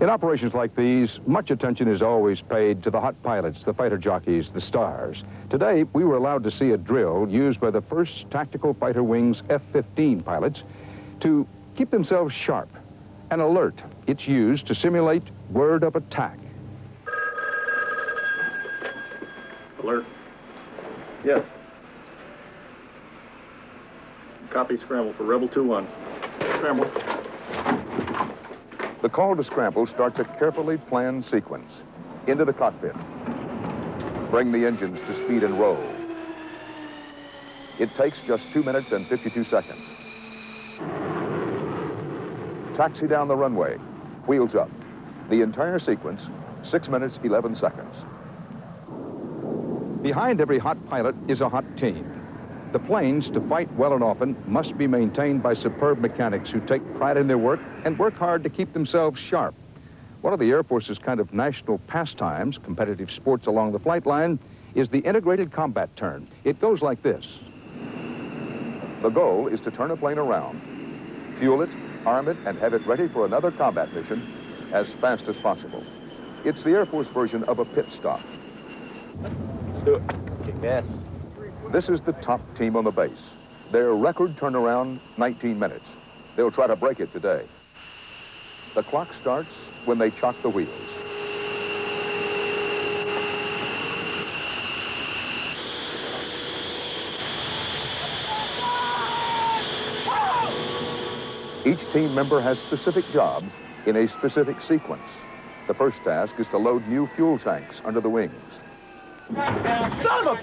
In operations like these, much attention is always paid to the hot pilots, the fighter jockeys, the stars. Today, we were allowed to see a drill used by the 1st Tactical Fighter Wing's F-15 pilots to keep themselves sharp and alert. It's used to simulate word of attack. Alert. Yes. Copy scramble for Rebel 2-1. Scramble. The call to scramble starts a carefully planned sequence. Into the cockpit. Bring the engines to speed and roll. It takes just 2 minutes and 52 seconds. Taxi down the runway. Wheels up. The entire sequence, 6 minutes, 11 seconds. Behind every hot pilot is a hot team. The planes, to fight well and often, must be maintained by superb mechanics who take pride in their work and work hard to keep themselves sharp. One of the Air Force's kind of national pastimes, competitive sports along the flight line, is the integrated combat turn. It goes like this. The goal is to turn a plane around, fuel it, arm it, and have it ready for another combat mission as fast as possible. It's the Air Force version of a pit stop. Let's do it. Kick ass. This is the top team on the base. Their record turnaround, 19 minutes. They'll try to break it today. The clock starts when they chock the wheels. Each team member has specific jobs in a specific sequence. The first task is to load new fuel tanks under the wings. Son of a...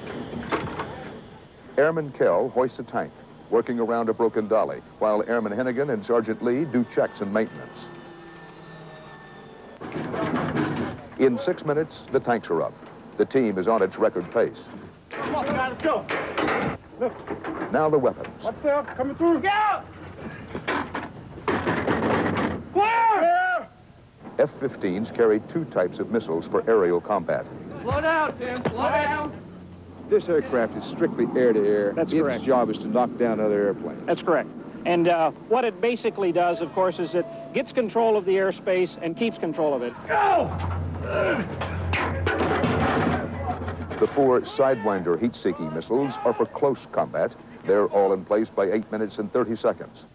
Airman Kell hoists a tank, working around a broken dolly, while Airman Hennigan and Sergeant Lee do checks and maintenance. In 6 minutes, the tanks are up. The team is on its record pace. Come on, guys, let's go. Look. Now the weapons. What's up? Coming through. Get out! Clear! F-15s carry 2 types of missiles for aerial combat. Slow down, Tim. Slow down. This aircraft is strictly air-to-air. That's its correct. job is to knock down other airplanes. That's correct. And what it basically does, of course, is it gets control of the airspace and keeps control of it. Go! The 4 Sidewinder heat-seeking missiles are for close combat. They're all in place by 8 minutes and 30 seconds.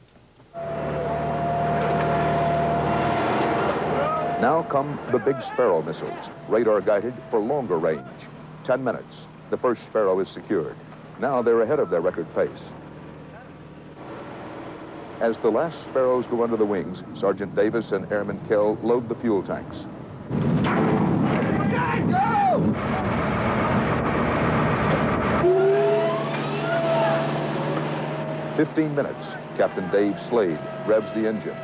Now come the Big Sparrow missiles, radar-guided for longer range. 10 minutes. The first Sparrow is secured. Now they're ahead of their record pace. As the last Sparrows go under the wings, Sergeant Davis and Airman Kell load the fuel tanks. Go! 15 minutes. Captain Dave Slade revs the engines.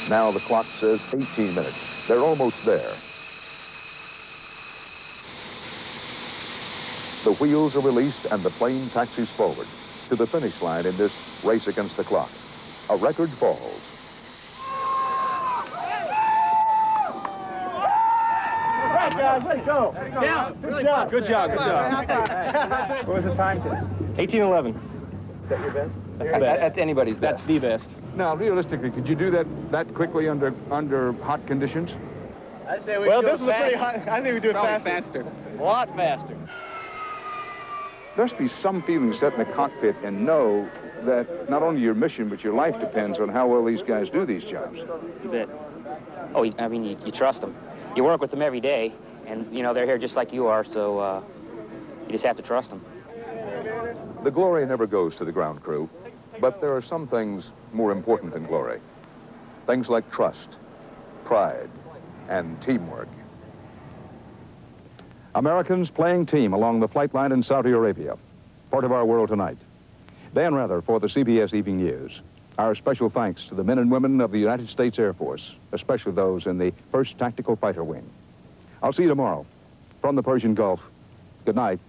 Now the clock says 18 minutes. They're almost there. The wheels are released and the plane taxis forward to the finish line in this race against the clock. A record falls. All right, guys, let's go. Down. Good job. Good job, good job. What was the time today? 1811. Is that your best? That's anybody's best. That's the best. Now, realistically, could you do that quickly under hot conditions? I say we do it pretty hot. I think we do it faster. A lot faster. There must be some feeling to sit in the cockpit and know that not only your mission, but your life depends on how well these guys do these jobs. You bet. Oh, I mean, you trust them. You work with them every day, and, you know, they're here just like you are, so you just have to trust them. The glory never goes to the ground crew, but there are some things more important than glory. Things like trust, pride, and teamwork. Americans playing team along the flight line in Saudi Arabia. Part of our world tonight. Dan Rather for the CBS Evening News. Our special thanks to the men and women of the United States Air Force, especially those in the 1st Tactical Fighter Wing. I'll see you tomorrow from the Persian Gulf. Good night.